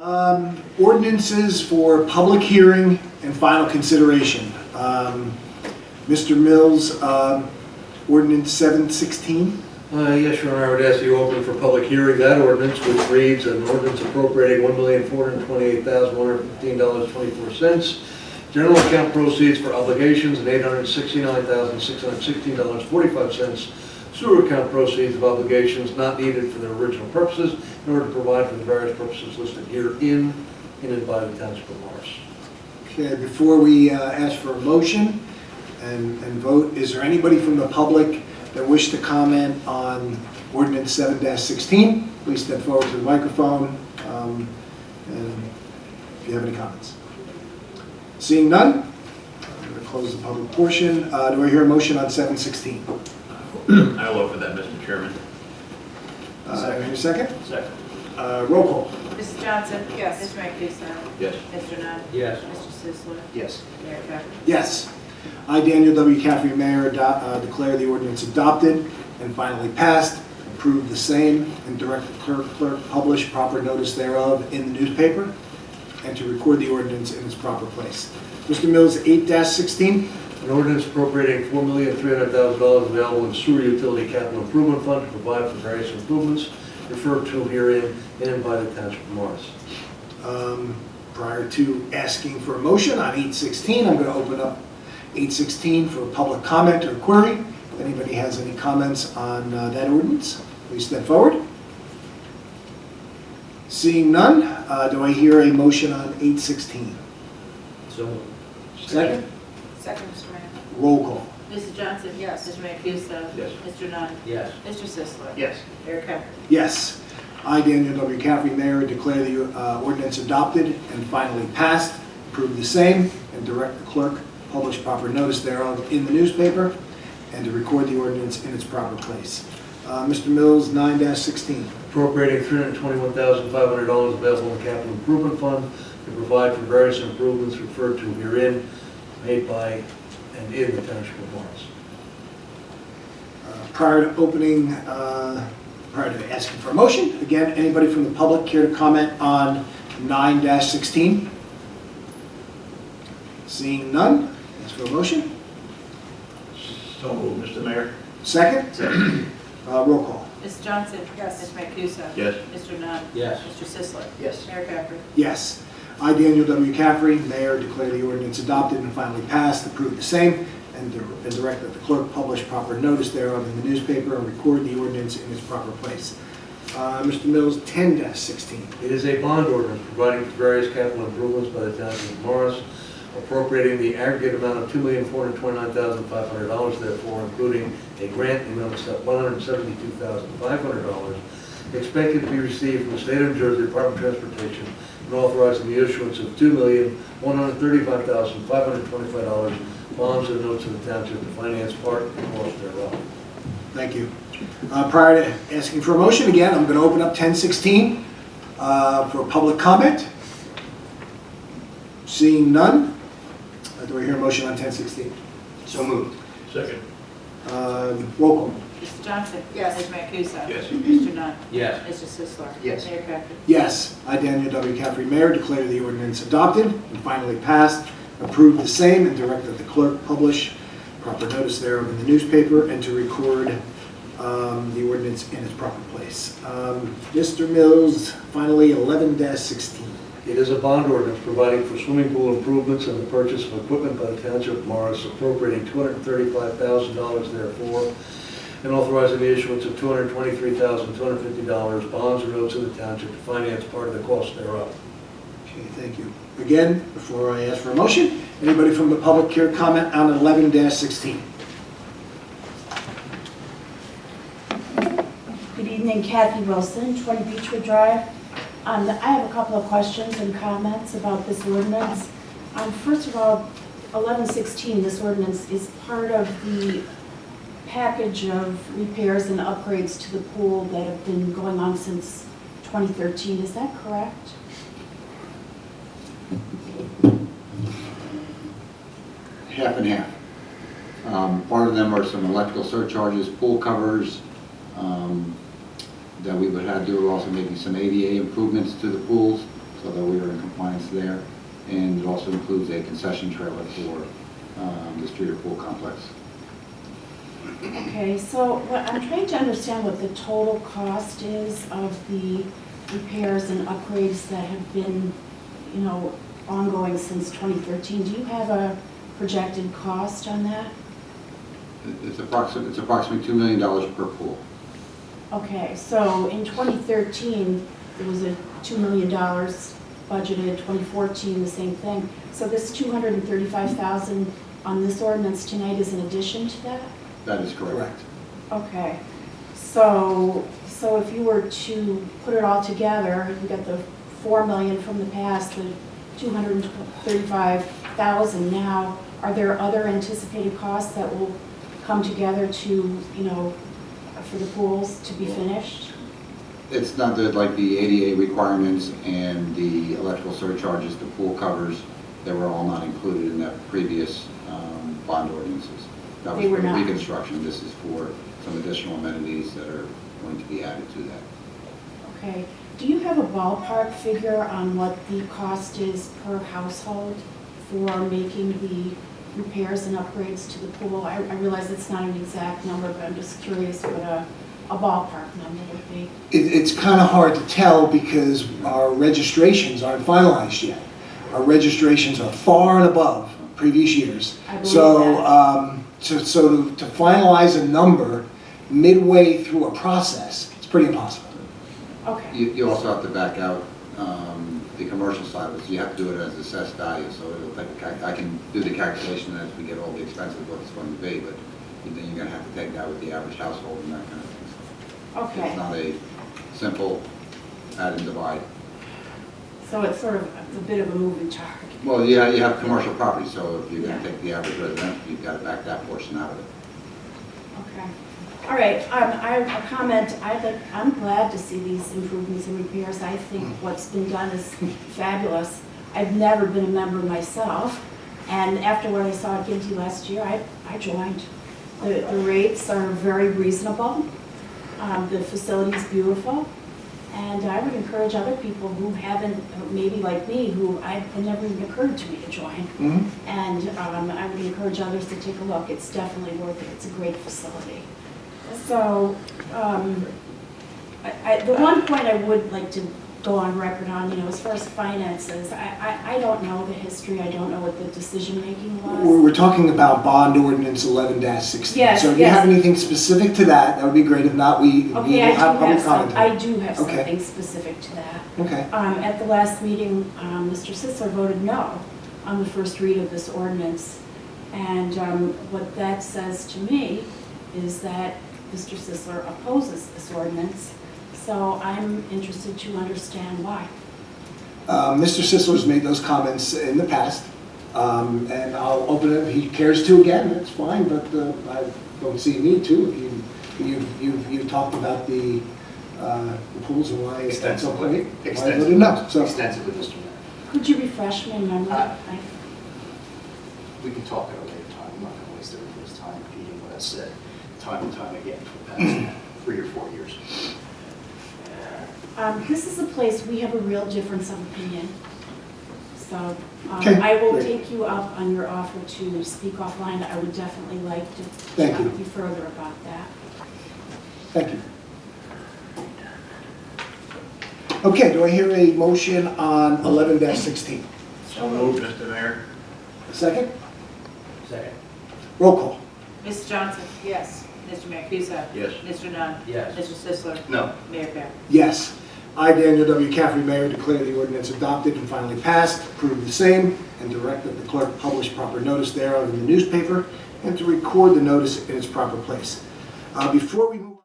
Ordinances for public hearing and final consideration. Mr. Mills, ordinance 716. Yes, Your Honor, I would ask you open for public hearing that ordinance, which reads an ordinance appropriating $1,428,115.24. General account proceeds for obligations and $869,616.45. Sewer account proceeds of obligations not needed for their original purposes in order to provide for the various purposes listed herein in and by the Township of Morris. Okay, before we ask for a motion and vote, is there anybody from the public that wish to comment on ordinance 7-16? Please step forward to the microphone and if you have any comments. Seeing none, I'm going to close the public portion. Do I hear a motion on 716? I will offer that, Mr. Chairman. I hear a second? Second. Roll call. Mrs. Johnson? Yes. Mr. Mancuso? Yes. Mr. Nunn? Yes. Mr. Sisler? Yes. Mayor Pepper? Yes. I, Daniel W. Caffrey, Mayor, declare the ordinance adopted and finally passed, approve the same, and direct the clerk publish proper notice thereof in the newspaper, and to record the ordinance in its proper place. Mr. Mills, 8-16. An ordinance appropriating $4,300,000 available in sewer utility capital improvement fund to provide for various improvements referred to herein in and by the Township of Morris. Prior to asking for a motion on 8-16, I'm going to open up 8-16 for public comment or query. If anybody has any comments on that ordinance, please step forward. Seeing none, do I hear a motion on 8-16? So moved. Second? Second, Mr. Mayor. Roll call. Mrs. Johnson? Yes. Mr. Mancuso? Yes. Mr. Nunn? Yes. Mr. Sisler? Yes. Mayor Pepper? Yes. I, Daniel W. Caffrey, Mayor, declare the ordinance adopted and finally passed, approve the same, and direct the clerk publish proper notice thereof in the newspaper, and to record the ordinance in its proper place. Mr. Mills, 9-16. Appropriating $321,500 available in the capital improvement fund to provide for various improvements referred to herein made by and in the Township of Morris. Prior to opening, prior to asking for a motion, again, anybody from the public care to comment on 9-16? Seeing none, ask for a motion. So moved, Mr. Mayor. Second? Roll call. Mrs. Johnson? Yes. Mr. Mancuso? Yes. Mr. Nunn? Yes. Mr. Sisler? Yes. Mayor Pepper? Yes. I, Daniel W. Caffrey, Mayor, declare the ordinance adopted and finally passed, approve the same, and direct that the clerk publish proper notice thereof in the newspaper and record the ordinance in its proper place. Mr. Mills, 10-16. It is a bond ordinance providing for various capital improvements by the Township of Morris, appropriating the aggregate amount of $2,429,500, therefore including a grant amount of $172,500 expected to be received from the State of New Jersey Department of Transportation, and authorizing the issuance of $2,135,525 bonds and notes of the Township to finance part and cost thereof. Thank you. Prior to asking for a motion, again, I'm going to open up 10-16 for public comment. Seeing none, do I hear a motion on 10-16? So moved. Second. Roll call. Mrs. Johnson? Yes. Mr. Mancuso? Yes. Mr. Nunn? Yes. Mr. Sisler? Yes. Mayor Pepper? Yes. I, Daniel W. Caffrey, Mayor, declare the ordinance adopted and finally passed, approve the same, and direct that the clerk publish proper notice thereof in the newspaper and to record the ordinance in its proper place. Mr. Mills, finally, 11-16. It is a bond ordinance providing for swimming pool improvements and the purchase of equipment by the Township of Morris, appropriating $235,000 therefore, and authorizing the issuance of $223,250 bonds or notes of the Township to finance part of the cost thereof. Okay, thank you. Again, before I ask for a motion, anybody from the public care comment on 11-16? Good evening, Kathy Wilson, 20 Beechwood Drive. I have a couple of questions and comments about this ordinance. First of all, 11-16, this ordinance is part of the package of repairs and upgrades to the pool that have been going on since 2013. Is that correct? Half and half. Part of them are some electrical surcharges, pool covers that we would have to do. Also maybe some ADA improvements to the pools so there, and it also includes a concession trailer for the Streeter Pool Complex. Okay, so what, I'm trying to understand what the total cost is of the repairs and upgrades that have been, you know, ongoing since 2013. Do you have a projected cost on that? It's approximately $2 million per pool. Okay, so in 2013, there was a $2 million budgeted, 2014, the same thing. So this $235,000 on this ordinance tonight is in addition to that? That is correct. Correct. Okay, so if you were to put it all together, you got the 4 million from the past, the 235,000 now, are there other anticipated costs that will come together to, you know, for the pools to be finished? It's not that like the ADA requirements and the electrical surcharges, the pool covers, they were all not included in that previous bond ordinances. That was They were for not. reconstruction. This is for some additional amenities that are going to be added to that. Okay, do you have a ballpark figure on what the cost is per household for making the repairs and upgrades to the pool? I realize it's not an exact number, but I'm just curious what a ballpark number would be. It's kind of hard to tell because our registrations aren't finalized yet. Our registrations are far and above previous years. I believe So, that. so to finalize a number midway through a process, it's pretty impossible. Okay, You also have to back out the commercial side, but you have to do it as assessed value, so it'll take, I can do the calculation as we get all the expenses, what it's going to be, but then you're gonna have to take that with the average household and that kind of thing. So okay. it's not a simple add and divide. So it's sort of a bit of a moving target. Well, yeah, you have commercial property, so if you're Yeah. gonna take the average residential, you've got to back that portion out of it. Okay. All right, I have a comment. I'm glad to see these improvements and repairs. I think what's been done is fabulous. I've never been a member myself, and after what I saw at Ginty last year, I joined. The rates are very reasonable. The facility's beautiful, and I would encourage other people who haven't, maybe like me, who it never even occurred to me to join. Mhm. And I would encourage others to take a look. It's definitely worth it. It's a great facility. So, the one point I would like to go on record on, you know, as far as finances, I don't know the history. I don't know what the decision-making was. We're talking about bond ordinance 11-16. Yes, So if you yes. have anything specific to that, that would be great. If not, we will Okay, have public comment. I do have Okay. something specific to that. Okay. At the last meeting, Mr. Sisler voted no on the first read of this ordinance. And what that says to me is that Mr. Sisler opposes this ordinance. So I'm interested to understand why. Mr. Sisler's made those comments in the past, and I'll open it if he cares to again, that's fine, but I don't see a need to. If you've talked about the pools and why it's not so great. I voted no, so. Extensively, Mr. Mayor. Could you refresh my memory? We can talk at a later time. I'm not going to waste everybody's time repeating what I said time and time again for the past 3 or 4 years. This is a place we have a real difference of opinion. So Okay, I will great. take you up on your offer to speak offline. I would definitely like to Thank talk you. with you further about that. Thank you. Okay, do I hear a motion on 11-16? So moved, Mr. Mayor. Second? Second. Roll call. Ms. Johnson? Yes. Mr. Mancuso? Yes. Mr. Nunn? Yes. Mr. Sisler? No. Mayor Bear? Yes. I, Daniel W. Caffrey, Mayor, declare the ordinance adopted and finally passed, approve the same, and direct that the clerk publish proper notice thereof in the newspaper, and to record the notice in its proper place. Before we move